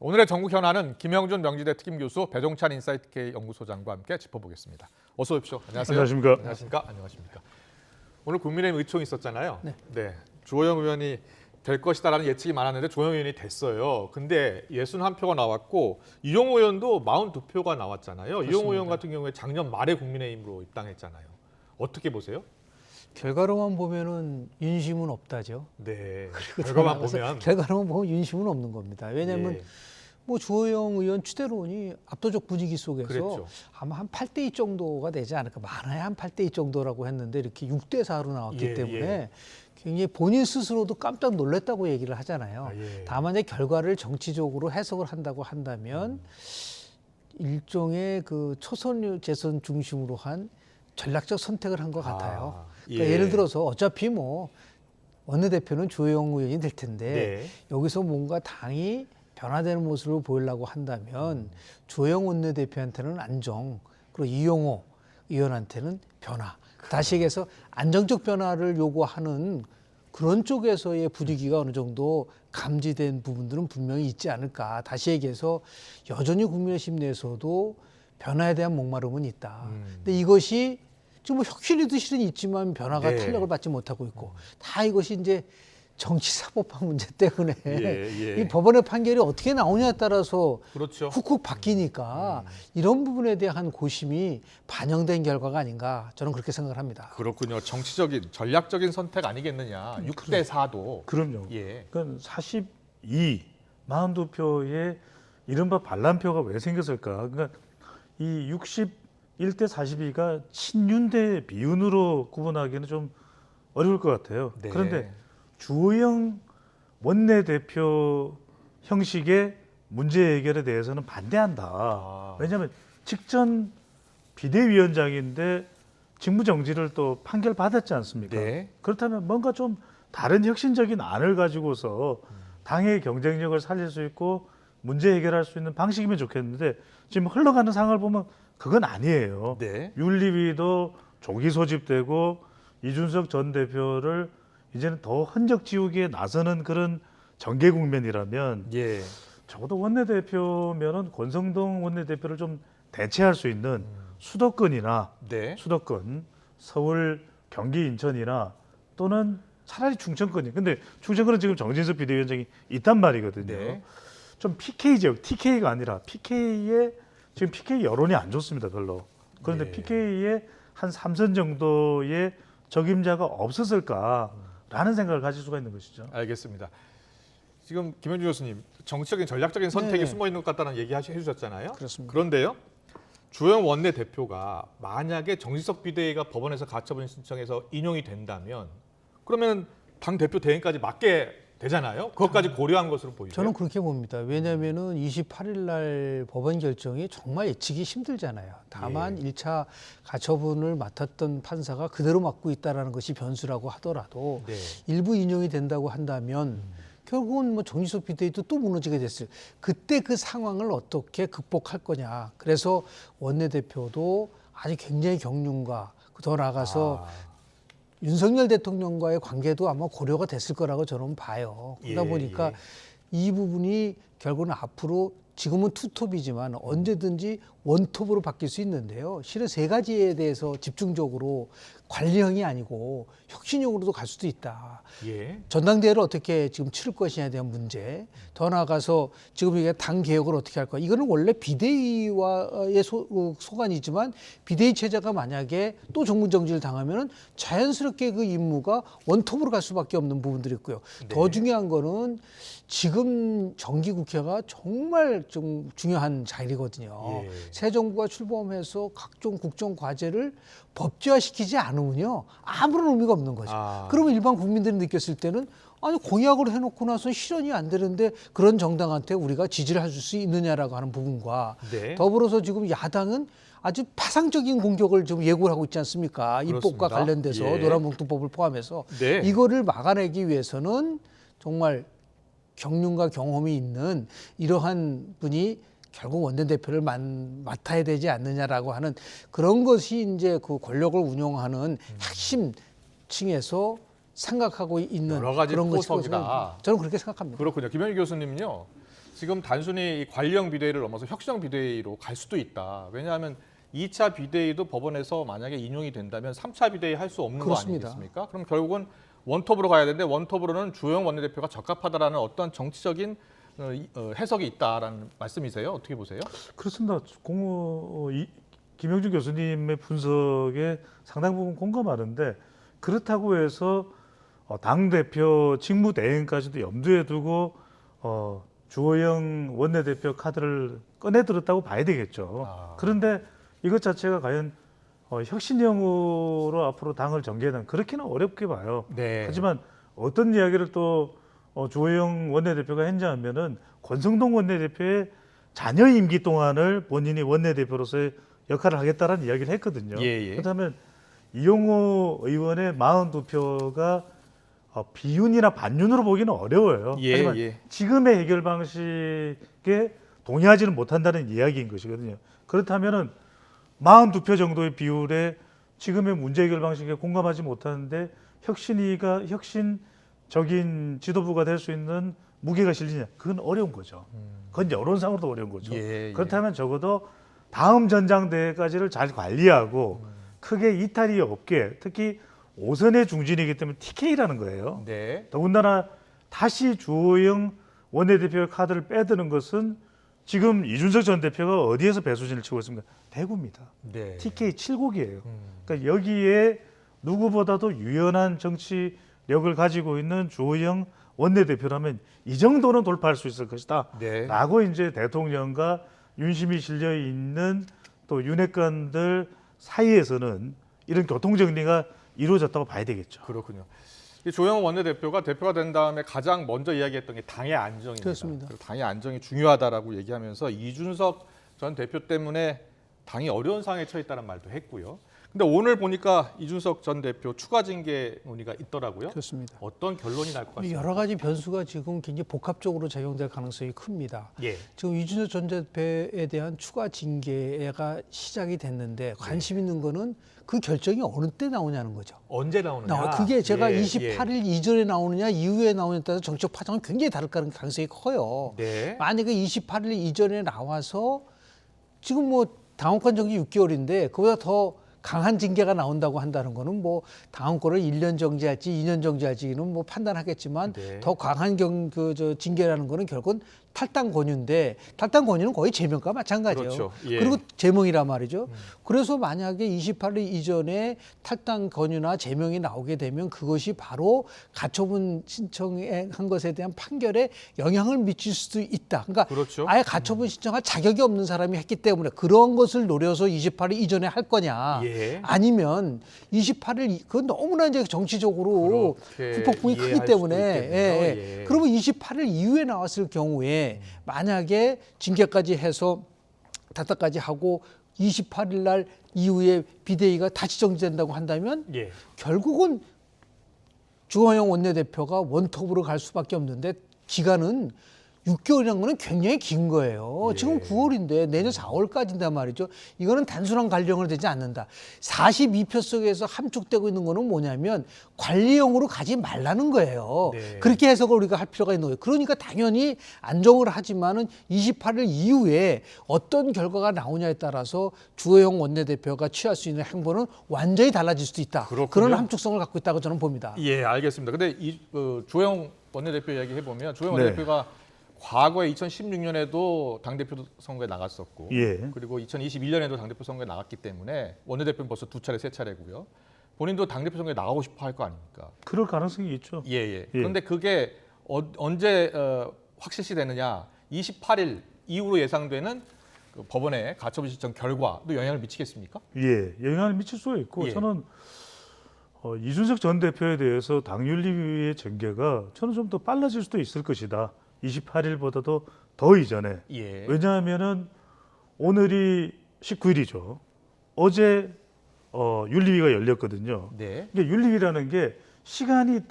오늘의 전국 현안은 김영준 명지대 특임교수 배종찬 인사이트K 연구소장과 함께 짚어보겠습니다. 어서 오십시오. 안녕하세요. 안녕하십니까. 안녕하십니까. 안녕하십니까. 오늘 국민의힘 의총이 있었잖아요. 네. 주호영 의원이 될 것이다라는 예측이 많았는데 주호영 의원이 됐어요. 근데 61표가 나왔고 이용호 의원도 42표가 나왔잖아요. 그렇습니다. 이용호 의원 같은 경우에 작년 말에 국민의힘으로 입당했잖아요. 어떻게 보세요? 결과로만 보면은 윤심은 없다죠. 네. 그리고 결과만 더 나아가서 보면 결과로만 보면 윤심은 없는 겁니다. 왜냐하면 예. 뭐 주호영 의원 추대론이 압도적 분위기 속에서 그랬죠. 아마 한 8대2 정도가 되지 않을까. 많아야 한 8대2 정도라고 했는데 이렇게 6대4로 나왔기 예, 때문에 예. 굉장히 본인 스스로도 깜짝 놀랐다고 얘기를 하잖아요. 아, 예. 다만 이제 결과를 정치적으로 해석을 한다고 한다면 일종의 그 초선 재선 중심으로 한 전략적 선택을 한 것 같아요. 그러니까 예. 예를 들어서 어차피 뭐 원내대표는 주호영 의원이 될 텐데 네. 여기서 뭔가 당이 변화되는 모습을 보이려고 한다면 주호영 원내대표한테는 안정, 그리고 이용호 의원한테는 변화. 다시 얘기해서 안정적 변화를 요구하는 그런 쪽에서의 분위기가 어느 정도 감지된 부분들은 분명히 있지 않을까. 다시 얘기해서 여전히 국민의힘 내에서도 변화에 대한 목마름은 있다. 근데 이것이 지금 뭐 혁신에도 실은 있지만 변화가 네. 탄력을 받지 못하고 있고 다 이것이 이제 정치사법화 문제 때문에 예. 이 법원의 판결이 어떻게 나오냐에 따라서 그렇죠. 훅훅 바뀌니까 이런 부분에 대한 고심이 반영된 결과가 아닌가 저는 그렇게 생각을 합니다. 그렇군요. 정치적인 전략적인 선택 아니겠느냐. 6대 4도. 그럼요. 예. 그러니까 42표의 이른바 반란표가 왜 생겼을까? 그러니까 이 61대 42가 친윤대 비윤으로 구분하기는 좀 어려울 것 같아요. 네. 그런데 주호영 원내대표 형식의 문제 해결에 대해서는 반대한다. 왜냐하면 직전 비대위원장인데 직무정지를 또 판결받았지 않습니까? 네. 그렇다면 뭔가 좀 다른 혁신적인 안을 가지고서 당의 경쟁력을 살릴 수 있고 문제 해결할 수 있는 방식이면 좋겠는데 지금 흘러가는 상황을 보면 그건 아니에요. 네. 윤리위도 조기 소집되고 이준석 전 대표를 이제는 더 흔적 지우기에 나서는 그런 전개 국면이라면 예. 적어도 원내대표면은 권성동 원내대표를 좀 대체할 수 있는 수도권이나 네. 수도권, 서울, 경기, 인천이나 또는 차라리 충청권이. 근데 충청권은 지금 정진석 비대위원장이 있단 말이거든요. 네. 좀 PK 지역, TK가 아니라 PK에 지금 PK 여론이 안 좋습니다, 별로. 그런데 예. PK에 한 3선 정도의 적임자가 없었을까라는 생각을 가질 수가 있는 것이죠. 알겠습니다. 지금 김현주 교수님 정치적인 전략적인 선택이 네. 숨어 있는 것 같다는 얘기 해주셨잖아요. 그렇습니다. 그런데요. 주호영 원내대표가 만약에 정진석 비대위가 법원에서 가처분 신청해서 인용이 된다면 그러면 당 대표 대행까지 맡게 되잖아요. 그것까지 고려한 것으로 보이죠. 저는 그렇게 봅니다. 왜냐하면은 28일 날 법원 결정이 정말 예측이 힘들잖아요. 다만 예. 1차 가처분을 맡았던 판사가 그대로 맡고 있다는 것이 변수라고 하더라도 네. 일부 인용이 된다고 한다면 결국은 뭐 정진석 비대위도 또 무너지게 됐을 그때 그 상황을 어떻게 극복할 거냐. 그래서 원내대표도 아주 굉장히 경륜과 더 나아가서 윤석열 대통령과의 관계도 아마 고려가 됐을 거라고 저는 봐요. 그러다 예, 보니까 예. 이 부분이 결국은 앞으로 지금은 투톱이지만 언제든지 원톱으로 바뀔 수 있는데요. 실은 세 가지에 대해서 집중적으로 관리형이 아니고 혁신형으로도 갈 수도 있다. 예. 전당대회를 어떻게 지금 치를 것이냐에 대한 문제, 더 나아가서 지금 이게 당 개혁을 어떻게 할 거야. 이거는 원래 비대위와의 소관이지만 비대위 체제가 만약에 또 정무정지를 당하면은 자연스럽게 그 임무가 원톱으로 갈 수밖에 없는 부분들이 있고요. 더 네. 중요한 거는 지금 정기국회가 정말 좀 중요한 자리거든요. 예. 새 정부가 출범해서 각종 국정 과제를 법제화시키지 않으면요 아무런 의미가 없는 거죠. 그러면 일반 국민들이 느꼈을 때는 아니 공약으로 해놓고 나서 실현이 안 되는데 그런 정당한테 우리가 지지를 해줄 수 있느냐라고 하는 부분과 네. 더불어서 지금 야당은 아주 파상적인 공격을 좀 예고를 하고 있지 않습니까? 입법과 그렇습니다. 관련돼서 예. 노란봉투법을 포함해서 네. 이거를 막아내기 위해서는 정말 경륜과 경험이 있는 이러한 분이 결국 원내대표를 맡아야 되지 않느냐라고 하는 그런 것이 이제 그 권력을 운영하는 핵심 층에서 생각하고 있는 여러 가지 그런 것이 포석이다. 저는 그렇게 생각합니다. 그렇군요. 김현주 교수님은요. 지금 단순히 이 관리형 비대위를 넘어서 혁신형 비대위로 갈 수도 있다. 왜냐하면 2차 비대위도 법원에서 만약에 인용이 된다면 3차 비대위 할 수 없는 그렇습니다. 거 아니겠습니까? 그럼 결국은 원톱으로 가야 되는데 원톱으로는 주호영 원내대표가 적합하다라는 어떤 정치적인 해석이 있다라는 말씀이세요? 어떻게 보세요? 그렇습니다. 김영준 교수님의 분석에 상당 부분 공감하는데 그렇다고 해서 당 대표 직무 대행까지도 염두에 두고 주호영 원내대표 카드를 꺼내 들었다고 봐야 되겠죠. 아. 그런데 이것 자체가 과연 혁신형으로 앞으로 당을 전개하는 그렇게는 어렵게 봐요. 네. 하지만 어떤 이야기를 또 주호영 원내대표가 했냐면은 권성동 원내대표의 자녀 임기 동안을 본인이 원내대표로서의 역할을 하겠다라는 이야기를 했거든요. 예. 그렇다면 이용호 의원의 42표가 비윤이나 반윤으로 보기는 어려워요. 예, 하지만 예. 지금의 해결 방식에 동의하지는 못한다는 이야기인 것이거든요. 그렇다면은 42표 정도의 비율에 지금의 문제 해결 방식에 공감하지 못하는데 혁신적인 지도부가 될 수 있는 무게가 실리냐? 그건 어려운 거죠. 그건 여론상으로도 어려운 거죠. 예. 그렇다면 적어도 다음 전당대회까지를 잘 관리하고 크게 이탈이 없게 특히 5선의 중진이기 때문에 TK라는 거예요. 네. 더군다나 다시 주호영 원내대표의 카드를 빼드는 것은 지금 이준석 전 대표가 어디에서 배수진을 치고 있습니까? 대구입니다. 네. TK 7곡이에요. 그러니까 여기에 누구보다도 유연한 정치력을 가지고 있는 주호영 원내대표라면 이 정도는 돌파할 수 있을 것이다. 네. 라고 이제 대통령과 윤심이 실려 있는 또 윤핵관들 사이에서는 이런 교통정리가 이루어졌다고 봐야 되겠죠. 그렇군요. 이 조영호 원내대표가 대표가 된 다음에 가장 먼저 이야기했던 게 당의 안정입니다. 그렇습니다. 그리고 당의 안정이 중요하다라고 얘기하면서 이준석 전 대표 때문에 당이 어려운 상황에 처해 있다는 말도 했고요. 근데 오늘 보니까 이준석 전 대표 추가 징계 논의가 있더라고요. 그렇습니다. 어떤 결론이 날 것 같습니다. 여러 가지 변수가 지금 굉장히 복합적으로 작용될 가능성이 큽니다. 예. 지금 이준석 전 대표에 대한 추가 징계가 시작이 됐는데 관심 있는 거는 그 결정이 어느 때 나오냐는 거죠. 언제 나오느냐? 그게 제가 예, 28일 이전에 나오느냐 이후에 나오느냐에 따라서 정책 파장은 굉장히 다를 가능성이 커요. 네. 만약에 28일 이전에 나와서 지금 뭐 당원권 정지 6개월인데 그보다 더 강한 징계가 나온다고 한다는 거는 뭐 당원권을 1년 정지할지 2년 정지할지는 뭐 판단하겠지만 네. 더 강한 징계라는 거는 결국은 탈당 권유인데 탈당 권유는 거의 제명과 마찬가지예요. 그렇죠. 예. 그리고 제명이란 말이죠. 그래서 만약에 28일 이전에 탈당 권유나 제명이 나오게 되면 그것이 바로 가처분 신청한 것에 대한 판결에 영향을 미칠 수도 있다. 그러니까 그렇죠. 아예 가처분 신청할 자격이 없는 사람이 했기 때문에 그런 것을 노려서 28일 이전에 할 거냐. 예. 아니면 28일 그건 너무나 이제 정치적으로 그렇게 후폭풍이 이해할 크기 때문에 수도 있겠네요. 예. 그러면 28일 이후에 나왔을 경우에 만약에 징계까지 해서 탈당까지 하고 28일 날 이후에 비대위가 다시 정지된다고 한다면 예. 결국은 주호영 원내대표가 원톱으로 갈 수밖에 없는데 기간은 6개월이라는 거는 굉장히 긴 거예요. 예. 지금 9월인데 내년 4월까지인단 말이죠. 이거는 단순한 관리형으로 되지 않는다. 42표 속에서 함축되고 있는 거는 뭐냐면 관리형으로 가지 말라는 거예요. 네. 그렇게 해석을 우리가 할 필요가 있는 거예요. 그러니까 당연히 안정을 하지만은 28일 이후에 어떤 결과가 나오냐에 따라서 주호영 원내대표가 취할 수 있는 행보는 완전히 달라질 수도 있다. 그렇군요. 그런 함축성을 갖고 있다고 저는 봅니다. 예, 알겠습니다. 근데 주호영 원내대표 이야기 해보면 주호영 네. 원내대표가 과거에 2016년에도 당대표 선거에 나갔었고 예. 그리고 2021년에도 당대표 선거에 나갔기 때문에 원내대표는 벌써 2차례, 3차례고요. 본인도 당대표 선거에 나가고 싶어 할 거 아닙니까? 그럴 가능성이 있죠. 예, 예. 그런데 그게 언제 확실시 되느냐? 28일 이후로 예상되는 그 법원의 가처분 신청 결과도 영향을 미치겠습니까? 예, 영향을 미칠 수가 있고 예. 저는 이준석 전 대표에 대해서 당윤리위의 전개가 저는 좀 더 빨라질 수도 있을 것이다. 28일보다도 더 이전에. 예. 왜냐하면은 오늘이 19일이죠. 어제 윤리위가 열렸거든요. 네. 이게 윤리위라는 게 시간이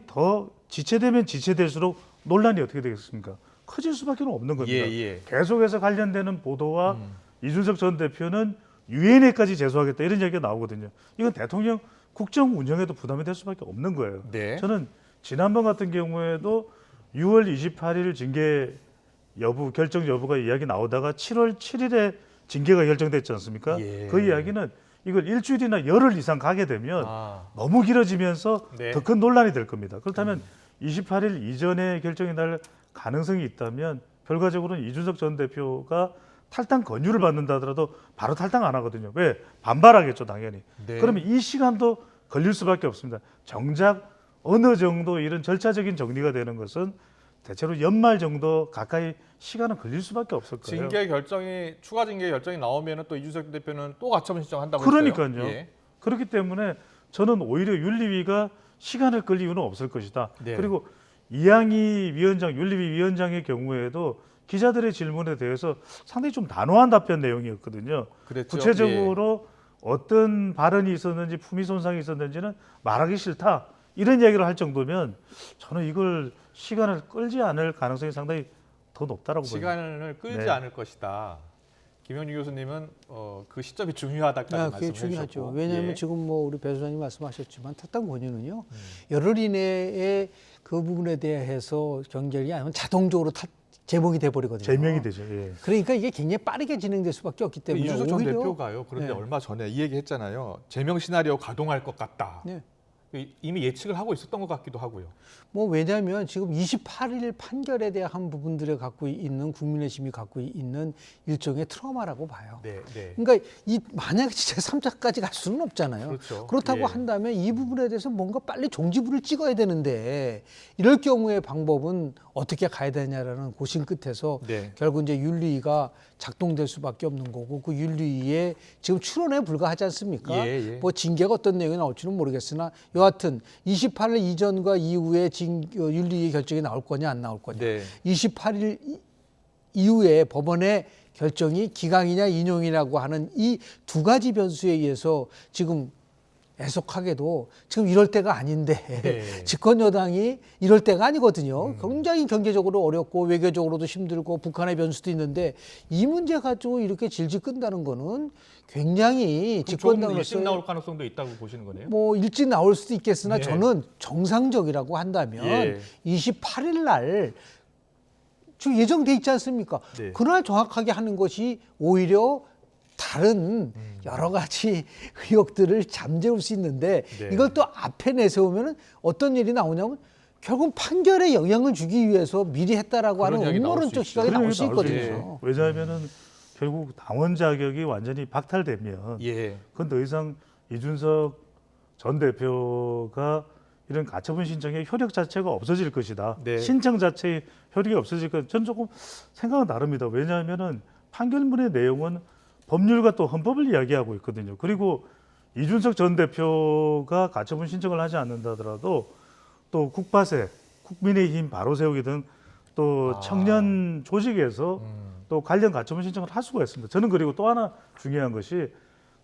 더 지체되면 지체될수록 논란이 어떻게 되겠습니까? 커질 수밖에 없는 겁니다. 예, 예. 계속해서 관련되는 보도와 이준석 전 대표는 유엔에까지 제소하겠다 이런 얘기가 나오거든요. 이건 대통령 국정 운영에도 부담이 될 수밖에 없는 거예요. 네. 저는 지난번 같은 경우에도 6월 28일 징계 여부 결정 여부가 이야기 나오다가 7월 7일에 징계가 결정됐지 않습니까? 예. 그 이야기는 이걸 일주일이나 열흘 이상 가게 되면 아. 너무 길어지면서 네. 더 큰 논란이 될 겁니다. 그렇다면 28일 이전에 결정이 날 가능성이 있다면 결과적으로는 이준석 전 대표가 탈당 권유를 받는다 하더라도 바로 탈당 안 하거든요. 왜? 반발하겠죠, 당연히. 네. 그러면 이 시간도 걸릴 수밖에 없습니다. 정작 어느 정도 이런 절차적인 정리가 되는 것은 대체로 연말 정도 가까이 시간은 걸릴 수밖에 없을 거예요. 추가 징계 결정이 나오면은 또 이준석 대표는 또 가처분 신청한다고 그러니까요. 했어요. 예. 그렇기 때문에 저는 오히려 윤리위가 시간을 끌 이유는 없을 것이다. 네. 그리고 이양희 위원장, 윤리위 위원장의 경우에도 기자들의 질문에 대해서 상당히 좀 단호한 답변 내용이었거든요. 그랬죠. 구체적으로 어떤 발언이 있었는지 품위 손상이 있었는지는 말하기 싫다. 이런 이야기를 할 정도면 저는 이걸 시간을 끌지 않을 가능성이 상당히 더 높다라고 봅니다. 시간을 끌지 네. 않을 것이다. 김영주 교수님은 그 시점이 중요하다까지 그게 말씀해 중요하죠. 주셨고. 왜냐하면 예. 지금 뭐 우리 배 소장님 말씀하셨지만 탈당 권유는요 열흘 이내에 그 부분에 대해서 경쟁이 아니면 자동적으로 제목이 돼버리거든요. 제명이 되죠. 예. 그러니까 이게 굉장히 빠르게 진행될 수밖에 없기 때문에 이준석 전 오히려 대표가요. 그런데 네. 얼마 전에 이 얘기 했잖아요. 제명 시나리오 가동할 것 같다. 네. 이미 예측을 하고 있었던 것 같기도 하고요. 뭐 왜냐하면 지금 28일 판결에 대한 부분들을 갖고 있는 국민의힘이 갖고 있는 일종의 트라우마라고 봐요. 네, 네. 그러니까 만약에 진짜 3차까지 갈 수는 없잖아요. 그렇죠. 그렇다고 예. 한다면 이 부분에 대해서 뭔가 빨리 종지부를 찍어야 되는데 이럴 경우의 방법은 어떻게 가야 되냐라는 고심 끝에서 네. 결국 이제 윤리위가 작동될 수밖에 없는 거고 그 윤리위에 지금 출원에 불과하지 않습니까? 예, 예. 뭐 징계가 어떤 내용이 나올지는 모르겠으나 여하튼 28일 이전과 이후에 윤리위 결정이 나올 거냐 안 나올 거냐. 네. 28일 이후에 법원의 결정이 기각이냐 인용이냐고 하는 이 두 가지 변수에 의해서 지금 애석하게도 지금 이럴 때가 아닌데 네. 집권 여당이 이럴 때가 아니거든요. 굉장히 경제적으로 어렵고 외교적으로도 힘들고 북한의 변수도 있는데 이 문제 가지고 이렇게 질질 끈다는 거는 굉장히 조금 일찍 집권당으로서 나올 가능성도 있다고 보시는 거네요. 뭐 일찍 나올 수도 있겠으나 네. 저는 정상적이라고 한다면 예. 28일 날 지금 예정돼 있지 않습니까? 네. 그날 정확하게 하는 것이 오히려 다른 여러 가지 의혹들을 잠재울 수 있는데 네. 이걸 또 앞에 내세우면 어떤 일이 나오냐면 결국 판결에 영향을 주기 위해서 미리 했다라고 그런 하는 이야기 나올 수 음모론적 있죠. 시각이 나올 수 그런 얘기 나올 수 있거든요. 있죠. 왜냐하면은 결국 당원 자격이 완전히 박탈되면 예. 그건 더 이상 이준석 전 대표가 이런 가처분 신청의 효력 자체가 없어질 것이다. 네. 신청 자체의 효력이 없어질 것. 저는 조금 생각은 다릅니다. 왜냐하면은 판결문의 내용은 법률과 또 헌법을 이야기하고 있거든요. 그리고 이준석 전 대표가 가처분 신청을 하지 않는다 하더라도 또 국바세, 국민의힘 바로 세우기 등 또 청년 조직에서 또 관련 가처분 신청을 할 수가 있습니다. 저는 그리고 또 하나 중요한 것이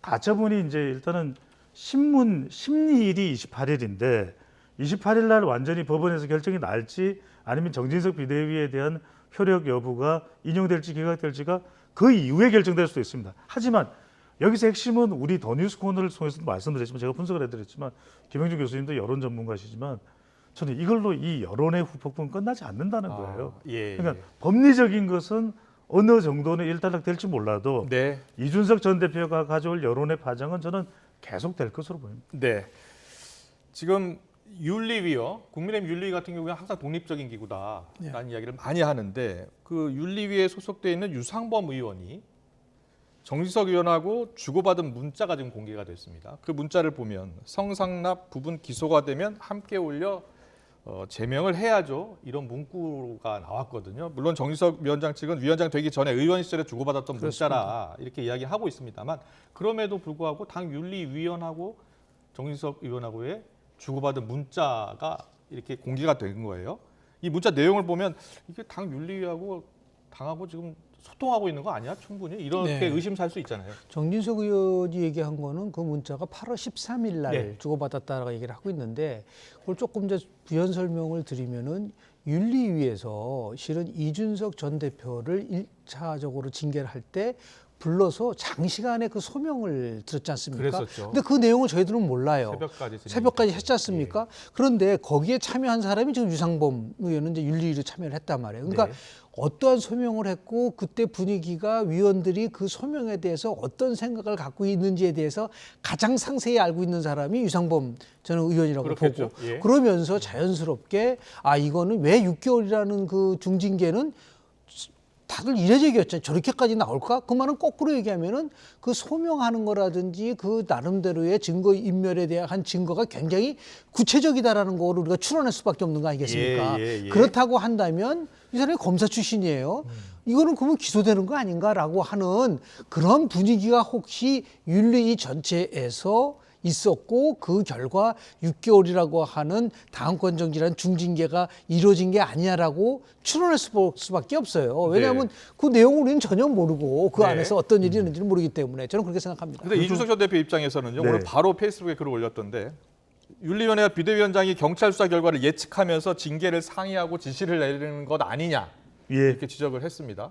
가처분이 이제 일단은 심리일이 28일인데 28일 날 완전히 법원에서 결정이 날지 아니면 정진석 비대위에 대한 효력 여부가 인용될지 기각될지가 그 이후에 결정될 수도 있습니다. 하지만 여기서 핵심은 우리 더 뉴스 코너를 통해서도 말씀드렸지만 제가 분석을 해드렸지만 김영준 교수님도 여론 전문가시지만 저는 이걸로 이 여론의 후폭풍은 끝나지 않는다는 거예요. 예. 그러니까 법리적인 것은 어느 정도는 일단락될지 몰라도 네. 이준석 전 대표가 가져올 여론의 파장은 저는 계속될 것으로 보입니다. 네. 지금 윤리위요. 국민의힘 윤리위 같은 경우에 항상 독립적인 기구다라는 이야기를 많이 하는데 그 윤리위에 소속돼 있는 유상범 의원이 정진석 의원하고 주고받은 문자가 지금 공개가 됐습니다. 그 문자를 보면 성상납 부분 기소가 되면 함께 올려 제명을 해야죠. 이런 문구가 나왔거든요. 물론 정진석 위원장 측은 위원장 되기 전에 의원 시절에 주고받았던 문자라 이렇게 이야기하고 있습니다만 그럼에도 불구하고 당 윤리위원하고 정진석 의원하고의 주고받은 문자가 이렇게 공개가 된 거예요. 이 문자 내용을 보면 이게 당 윤리위하고 당하고 지금 소통하고 있는 거 아니야? 충분히 이렇게 네. 의심살 수 있잖아요. 정진석 의원이 얘기한 거는 그 문자가 8월 13일 날 네. 주고받았다라고 얘기를 하고 있는데 그걸 조금 이제 부연 설명을 드리면은 윤리위에서 실은 이준석 전 대표를 1차적으로 징계를 할 때 불러서 장시간의 그 소명을 들었지 않습니까? 그랬었죠. 근데 그 내용을 저희들은 몰라요. 새벽까지 했지 않습니까? 그런데 거기에 참여한 사람이 지금 유상범 의원은 이제 윤리위로 참여를 했단 말이에요. 그러니까 네. 어떠한 소명을 했고 그때 분위기가 위원들이 그 소명에 대해서 어떤 생각을 갖고 있는지에 대해서 가장 상세히 알고 있는 사람이 유상범 저는 의원이라고 그렇겠죠. 보고 예. 그러면서 자연스럽게 아 이거는 왜 6개월이라는 그 중징계는 다들 이례적이었잖아요. 저렇게까지 나올까? 그 말은 거꾸로 얘기하면은 그 소명하는 거라든지 그 나름대로의 증거 인멸에 대한 증거가 굉장히 구체적이다라는 거를 우리가 추론할 수밖에 없는 거 아니겠습니까? 예. 그렇다고 한다면 이 사람이 검사 출신이에요. 이거는 그러면 기소되는 거 아닌가라고 하는 그런 분위기가 혹시 윤리위 전체에서 있었고 그 결과 6개월이라고 하는 다음권 정지라는 중징계가 이루어진 게 아니냐라고 추론할 수밖에 없어요. 왜냐하면 그 내용을 우리는 전혀 모르고 그 네. 안에서 어떤 일이 있는지를 모르기 때문에 저는 그렇게 생각합니다. 근데 이준석 전 대표 입장에서는요. 네. 오늘 바로 페이스북에 글을 올렸던데 윤리위원회가 비대위원장이 경찰 수사 결과를 예측하면서 징계를 상의하고 지시를 내리는 것 아니냐 예. 이렇게 지적을 했습니다.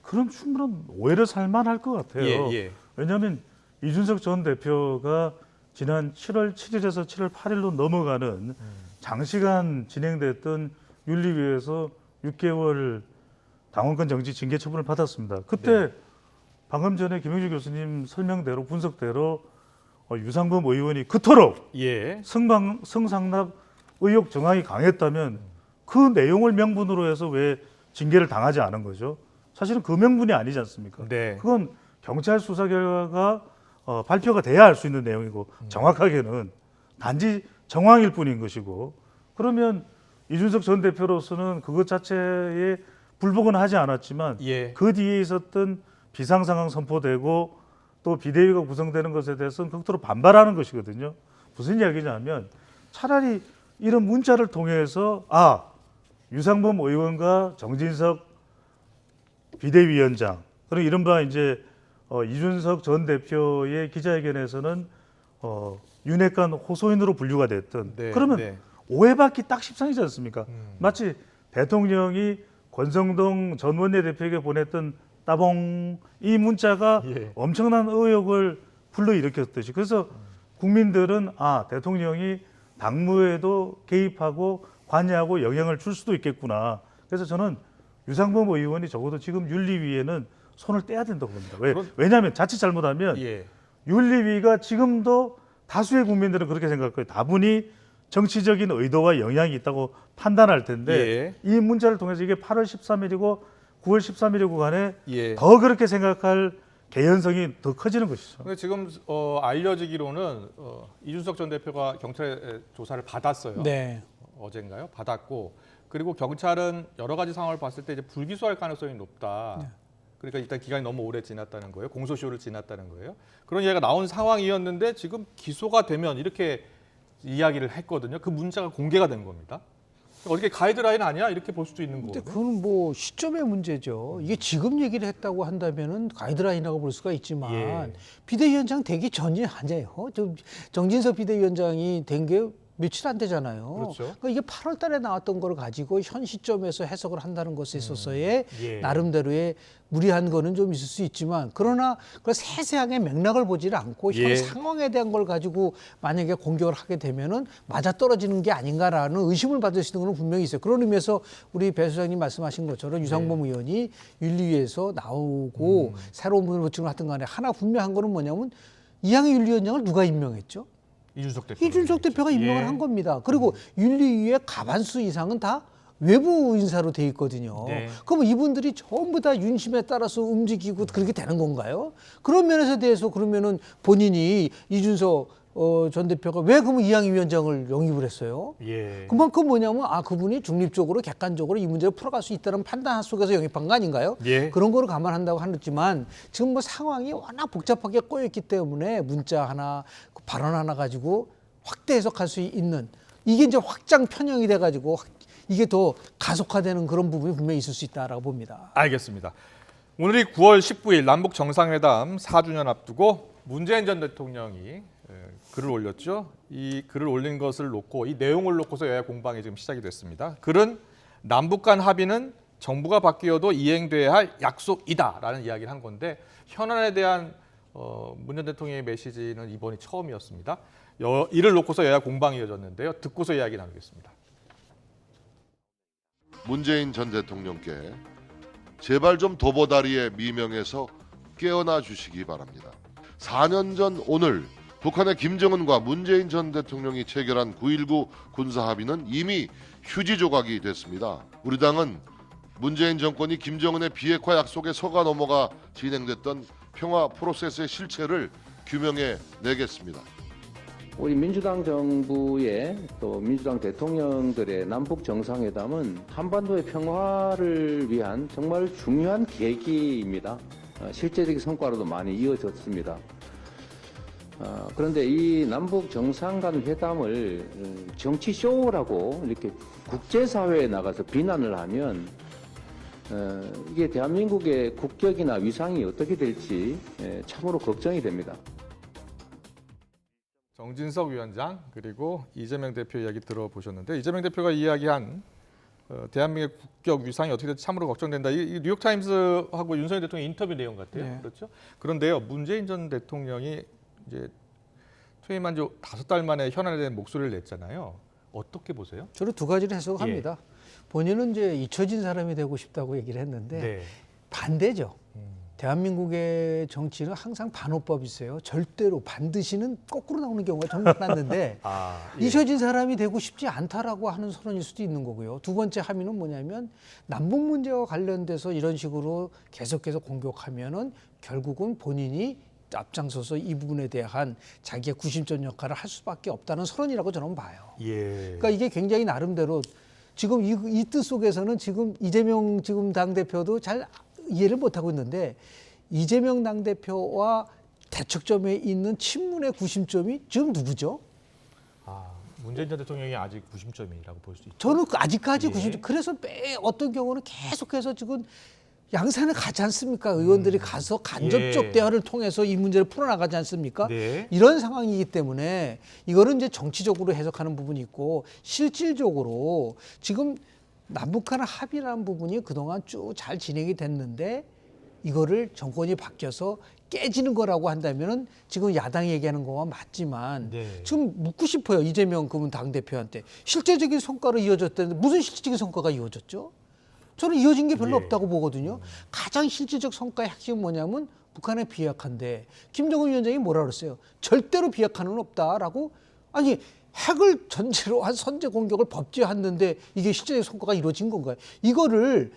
그럼 충분한 오해를 살만할 것 같아요. 예. 왜냐하면 이준석 전 대표가 지난 7월 7일에서 7월 8일로 넘어가는 장시간 진행됐던 윤리위에서 6개월 당원권 정지 징계 처분을 받았습니다. 그때 네. 방금 전에 김영주 교수님 설명대로 분석대로 유상범 의원이 그토록 예. 성상납 의혹 정황이 강했다면 그 내용을 명분으로 해서 왜 징계를 당하지 않은 거죠? 사실은 그 명분이 아니지 않습니까? 네. 그건 경찰 수사 결과가 발표가 돼야 알 수 있는 내용이고 정확하게는 단지 정황일 뿐인 것이고 그러면 이준석 전 대표로서는 그것 자체에 불복은 하지 않았지만 예. 그 뒤에 있었던 비상 상황 선포되고 또 비대위가 구성되는 것에 대해서는 극도로 반발하는 것이거든요. 무슨 이야기냐면 차라리 이런 문자를 통해서 유상범 의원과 정진석 비대위원장 그리고 이른바 이제 이준석 전 대표의 기자회견에서는 윤핵관 호소인으로 분류가 됐던 네, 그러면 네. 오해받기 딱 십상이지 않습니까? 마치 대통령이 권성동 전 원내대표에게 보냈던 따봉 이 문자가 예. 엄청난 의혹을 불러일으켰듯이 그래서 국민들은 대통령이 당무에도 개입하고 관여하고 영향을 줄 수도 있겠구나. 그래서 저는 유상범 의원이 적어도 지금 윤리위에는 손을 떼야 된다고 봅니다. 왜냐하면 자칫 잘못하면 예. 윤리위가 지금도 다수의 국민들은 그렇게 생각해요. 다분히 정치적인 의도와 영향이 있다고 판단할 텐데 예. 이 문자를 통해서 이게 8월 13일이고 9월 13일이고 간에 예. 더 그렇게 생각할 개연성이 더 커지는 것이죠. 근데 지금 알려지기로는 이준석 전 대표가 경찰에 조사를 받았어요. 네. 어젠가요? 받았고 그리고 경찰은 여러 가지 상황을 봤을 때 이제 불기소할 가능성이 높다. 네. 그러니까 일단 기간이 너무 오래 지났다는 거예요. 공소시효를 지났다는 거예요. 그런 이야기가 나온 상황이었는데 지금 기소가 되면 이렇게 이야기를 했거든요. 그 문자가 공개가 된 겁니다. 어떻게 가이드라인 아니야? 이렇게 볼 수도 있는 근데 거거든요. 그건 뭐 시점의 문제죠. 이게 지금 얘기를 했다고 한다면은 가이드라인이라고 볼 수가 있지만 예. 비대위원장 되기 전이 아니에요. 정진석 비대위원장이 된 게 며칠 안 되잖아요. 그렇죠. 그러니까 이게 8월 달에 나왔던 걸 가지고 현 시점에서 해석을 한다는 것에 있어서의 예. 나름대로의 무리한 거는 좀 있을 수 있지만 그러나 그 세세하게 맥락을 보지를 않고 현 예. 상황에 대한 걸 가지고 만약에 공격을 하게 되면은 맞아떨어지는 게 아닌가라는 의심을 받을 수 있는 건 분명히 있어요. 그런 의미에서 우리 배 소장님 말씀하신 것처럼 유상범 의원이 윤리위에서 나오고 새로운 분을 붙이고 하든 간에 하나 분명한 거는 뭐냐면 이항희 윤리위원장을 누가 임명했죠? 이준석 대표가 임명을 한 겁니다. 그리고 윤리위의 과반수 이상은 다 외부 인사로 돼 있거든요. 네. 그럼 이분들이 전부 다 윤심에 따라서 움직이고 그렇게 되는 건가요? 그런 면에서 대해서 그러면은 본인이 이준석 전 대표가 왜 그러면 이항희 위원장을 영입을 했어요? 예. 그만큼 뭐냐면 그분이 중립적으로 객관적으로 이 문제를 풀어갈 수 있다는 판단 속에서 영입한 거 아닌가요? 예. 그런 거를 감안한다고 하지만 지금 뭐 상황이 워낙 복잡하게 꼬였기 때문에 문자 하나 발언 하나 가지고 확대 해석할 수 있는 이게 이제 확장 편향이 돼가지고 이게 더 가속화되는 그런 부분이 분명히 있을 수 있다라고 봅니다. 알겠습니다. 오늘이 9월 19일 남북 정상회담 4주년 앞두고 문재인 전 대통령이 글을 올렸죠. 이 글을 올린 것을 놓고 이 내용을 놓고서 여야 공방이 지금 시작이 됐습니다. 글은 남북 간 합의는 정부가 바뀌어도 이행돼야 할 약속이다라는 이야기를 한 건데 현안에 대한 문 전 대통령의 메시지는 이번이 처음이었습니다. 이를 놓고서 여야 공방이 이어졌는데요. 듣고서 이야기 나누겠습니다. 문재인 전 대통령께 제발 좀 도보다리의 미명에서 깨어나 주시기 바랍니다. 4년 전 오늘 북한의 김정은과 문재인 전 대통령이 체결한 9.19 군사합의는 이미 휴지 조각이 됐습니다. 우리 당은 문재인 정권이 김정은의 비핵화 약속에 속아 넘어가 진행됐던 평화 프로세스의 실체를 규명해 내겠습니다. 우리 민주당 정부의 또 민주당 대통령들의 남북 정상회담은 한반도의 평화를 위한 정말 중요한 계기입니다. 실제적인 성과로도 많이 이어졌습니다. 그런데 이 남북 정상 간 회담을 정치 쇼라고 이렇게 국제사회에 나가서 비난을 하면 이게 대한민국의 국격이나 위상이 어떻게 될지 참으로 걱정이 됩니다. 정진석 위원장 그리고 이재명 대표 이야기 들어보셨는데 이재명 대표가 이야기한 대한민국의 국격 위상이 어떻게 될지 참으로 걱정된다. 이 뉴욕타임스하고 윤석열 대통령 인터뷰 내용 같아요. 네. 그렇죠? 그런데요, 문재인 전 대통령이 이제 퇴임한 지 5달 만에 현안에 대한 목소리를 냈잖아요. 어떻게 보세요? 저는 두 가지를 해석합니다. 본인은 이제 잊혀진 사람이 되고 싶다고 얘기를 했는데 네. 반대죠. 대한민국의 정치는 항상 반호법이 있어요. 절대로 반드시는 거꾸로 나오는 경우가 정말 많았는데 예. 잊혀진 사람이 되고 싶지 않다라고 하는 선언일 수도 있는 거고요. 두 번째 함의는 뭐냐면 남북 문제와 관련돼서 이런 식으로 계속해서 공격하면은 결국은 본인이 앞장서서 이 부분에 대한 자기의 구심점 역할을 할 수밖에 없다는 선언이라고 저는 봐요. 예. 그러니까 이게 굉장히 나름대로 지금 이 뜻 속에서는 지금 이재명 지금 당대표도 잘 이해를 못하고 있는데 이재명 당대표와 대척점에 있는 친문의 구심점이 지금 누구죠? 문재인 전 대통령이 아직 구심점이라고 볼 수 있죠. 저는 아직까지 예. 구심점. 그래서 어떤 경우는 계속해서 지금 양산을 가지 않습니까? 의원들이 가서 간접적 예. 대화를 통해서 이 문제를 풀어나가지 않습니까? 네. 이런 상황이기 때문에 이거는 이제 정치적으로 해석하는 부분이 있고 실질적으로 지금 남북한 합의라는 부분이 그동안 쭉 잘 진행이 됐는데 이거를 정권이 바뀌어서 깨지는 거라고 한다면은 지금 야당이 얘기하는 거와 맞지만 네. 지금 묻고 싶어요. 이재명 그분 당대표한테 실제적인 성과로 이어졌다는데 무슨 실질적인 성과가 이어졌죠? 저는 이어진 게 별로 예. 없다고 보거든요. 가장 실질적 성과의 핵심은 뭐냐면 북한의 비핵화인데 김정은 위원장이 뭐라 그랬어요? 절대로 비핵화는 없다라고. 아니 핵을 전제로 한 선제 공격을 법제했는데 이게 실제의 성과가 이루어진 건가요? 이거를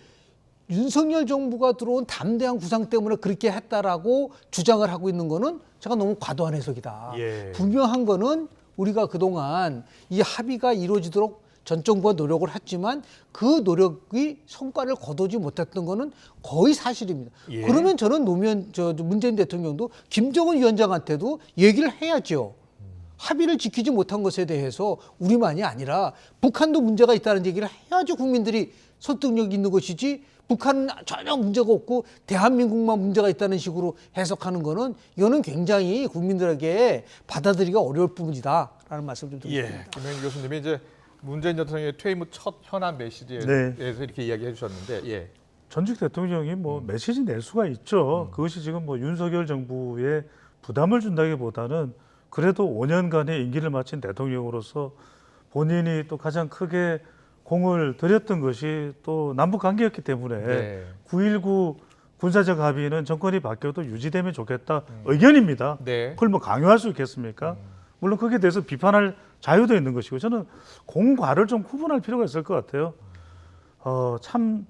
윤석열 정부가 들어온 담대한 구상 때문에 그렇게 했다라고 주장을 하고 있는 거는 제가 너무 과도한 해석이다. 예. 분명한 거는 우리가 그동안 이 합의가 이루어지도록 전 정부가 노력을 했지만 그 노력이 성과를 거두지 못했던 거는 거의 사실입니다. 예. 그러면 저는 문재인 대통령도 김정은 위원장한테도 얘기를 해야죠. 합의를 지키지 못한 것에 대해서 우리만이 아니라 북한도 문제가 있다는 얘기를 해야지 국민들이 설득력이 있는 것이지 북한은 전혀 문제가 없고 대한민국만 문제가 있다는 식으로 해석하는 거는 이거는 굉장히 국민들에게 받아들이기가 어려울 부분이다라는 말씀을 좀 드리겠습니다. 예. 김영희 교수님이 이제 문재인 대통령의 퇴임 후 첫 현안 메시지에 네. 대해서 이렇게 이야기해 주셨는데 예. 전직 대통령이 뭐 메시지 낼 수가 있죠. 그것이 지금 뭐 윤석열 정부에 부담을 준다기보다는 그래도 5년간의 임기를 마친 대통령으로서 본인이 또 가장 크게 공을 들였던 것이 또 남북 관계였기 때문에 네. 9.19 군사적 합의는 정권이 바뀌어도 유지되면 좋겠다 의견입니다. 네. 그걸 뭐 강요할 수 있겠습니까? 물론 거기에 대해서 비판할 자유도 있는 것이고 저는 공과를 좀 구분할 필요가 있을 것 같아요. 참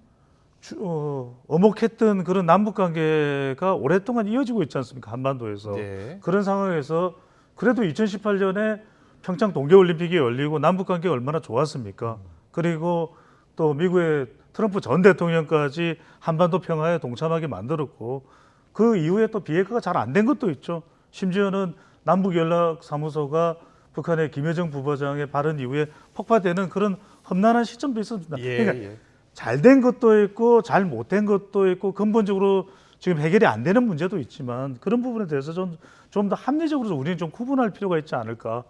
어목했던 그런 남북 관계가 오랫동안 이어지고 있지 않습니까? 한반도에서. 네. 그런 상황에서 그래도 2018년에 평창 동계올림픽이 열리고 남북 관계가 얼마나 좋았습니까? 그리고 또 미국의 트럼프 전 대통령까지 한반도 평화에 동참하게 만들었고 그 이후에 또 비핵화가 잘 안 된 것도 있죠. 심지어는 남북연락사무소가 북한의 김여정 부부장의 발언 이후에 폭파되는 그런 험난한 시점도 있었습니다. 예, 그러니까 예. 잘 된 것도 있고 잘 못된 것도 있고 근본적으로 지금 해결이 안 되는 문제도 있지만 그런 부분에 대해서 좀 더 합리적으로 우리는 좀 구분할 필요가 있지 않을까.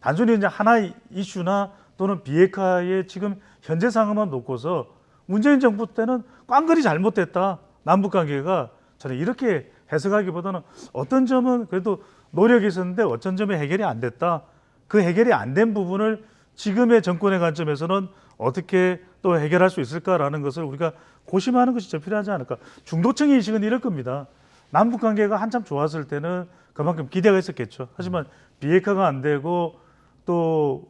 단순히 이제 하나의 이슈나 또는 비핵화의 지금 현재 상황만 놓고서 문재인 정부 때는 꽝그리 잘못됐다. 남북 관계가 저는 이렇게 해석하기보다는 어떤 점은 그래도 노력이 있었는데 어떤 점에 해결이 안 됐다. 그 해결이 안 된 부분을 지금의 정권의 관점에서는 어떻게 또 해결할 수 있을까라는 것을 우리가 고심하는 것이 좀 필요하지 않을까. 중도층의 인식은 이럴 겁니다. 남북 관계가 한참 좋았을 때는 그만큼 기대가 있었겠죠. 하지만 비핵화가 안 되고 또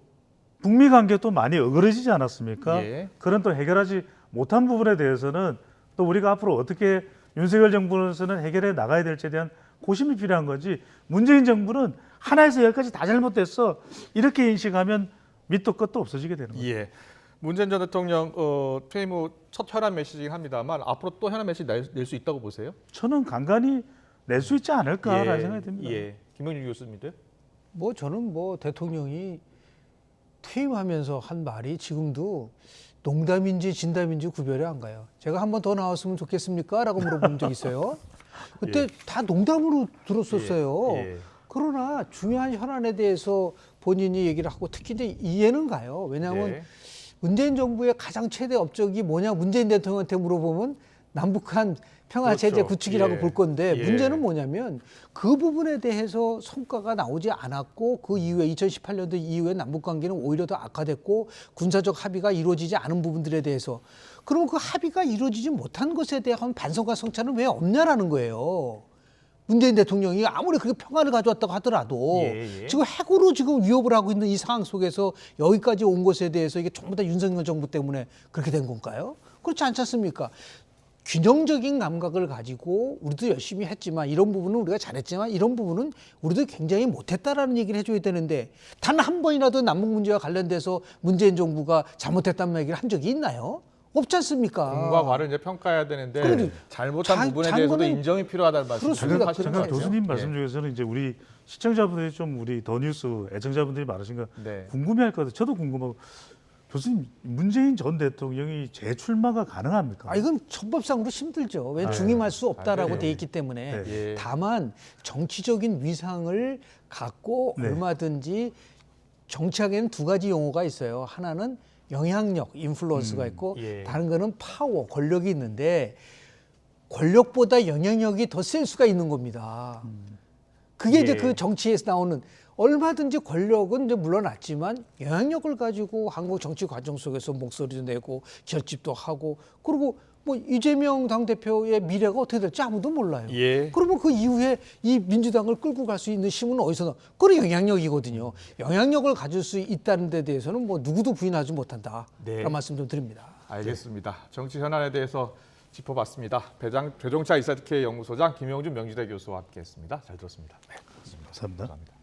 북미 관계도 많이 어그러지지 않았습니까? 예. 그런 또 해결하지 못한 부분에 대해서는 또 우리가 앞으로 어떻게 윤석열 정부에서는 해결해 나가야 될지에 대한 고심이 필요한 거지. 문재인 정부는 하나에서 열까지 다 잘못됐어. 이렇게 인식하면 밑도 끝도 없어지게 되는 거죠. 예. 문재인 전 대통령 퇴임 후 첫 현안 메시지긴 합니다만 앞으로 또 현안 메시지 낼 수 있다고 보세요? 저는 간간히 낼 수 있지 않을까라는 생각이 듭니다. 예. 김영준 교수님들. 뭐 저는 뭐 대통령이 퇴임하면서 한 말이 지금도 농담인지 진담인지 구별이 안 가요. 제가 한 번 더 나왔으면 좋겠습니까? 라고 물어본 적 있어요. 그때 다 농담으로 들었었어요. 예. 그러나 중요한 현안에 대해서 본인이 얘기를 하고 특히 이제 이해는 가요. 왜냐하면 예. 문재인 정부의 가장 최대 업적이 뭐냐 문재인 대통령한테 물어보면 남북한 평화체제 그렇죠. 구축이라고 예. 볼 건데 예. 문제는 뭐냐면 그 부분에 대해서 성과가 나오지 않았고 그 이후에 2018년도 이후에 남북관계는 오히려 더 악화됐고 군사적 합의가 이루어지지 않은 부분들에 대해서 그럼 그 합의가 이루어지지 못한 것에 대한 반성과 성찰은 왜 없냐라는 거예요. 문재인 대통령이 아무리 그렇게 평화를 가져왔다고 하더라도 예, 예. 지금 핵으로 지금 위협을 하고 있는 이 상황 속에서 여기까지 온 것에 대해서 이게 전부 다 윤석열 정부 때문에 그렇게 된 건가요? 그렇지 않지 않습니까? 균형적인 감각을 가지고 우리도 열심히 했지만 이런 부분은 우리가 잘했지만 이런 부분은 우리도 굉장히 못했다라는 얘기를 해줘야 되는데 단 한 번이라도 남북 문제와 관련돼서 문재인 정부가 잘못했다는 얘기를 한 적이 있나요? 없지 않습니까? 공과 과를 이제 평가해야 되는데 그런데 잘못한 부분에 대해서도 잘못은 인정이 필요하다는 말씀. 그렇습니다. 잠깐 거죠? 교수님 예. 말씀 중에서는 이제 우리 시청자분들이 좀 우리 더 뉴스 애청자분들이 많으신가 네. 궁금해할 것 같아요. 저도 궁금하고 교수님 문재인 전 대통령이 재출마가 가능합니까? 아, 이건 헌법상으로 힘들죠. 왜 아, 중임할 수 없다라고 네. 돼 있기 때문에. 네. 예. 다만 정치적인 위상을 갖고 네. 얼마든지 정치학에는 두 가지 용어가 있어요. 하나는 영향력, 인플루언스가 있고 예. 다른 거는 파워, 권력이 있는데 권력보다 영향력이 더 셀 수가 있는 겁니다. 그게 이제 예. 그 정치에서 나오는 얼마든지 권력은 이제 물러났지만 영향력을 가지고 한국 정치 과정 속에서 목소리도 내고 결집도 하고 그리고 뭐 이재명 당대표의 미래가 어떻게 될지 아무도 몰라요. 예. 그러면 그 이후에 이 민주당을 끌고 갈 수 있는 힘은 어디서 나? 그건 영향력이거든요. 영향력을 가질 수 있다는 데 대해서는 뭐 누구도 부인하지 못한다. 네. 그런 말씀 좀 드립니다. 알겠습니다. 정치 현안에 대해서 짚어봤습니다. 배종차 이사트K 연구소장 김영준 명지대 교수와 함께했습니다. 잘 들었습니다. 감사합니다. 감사합니다.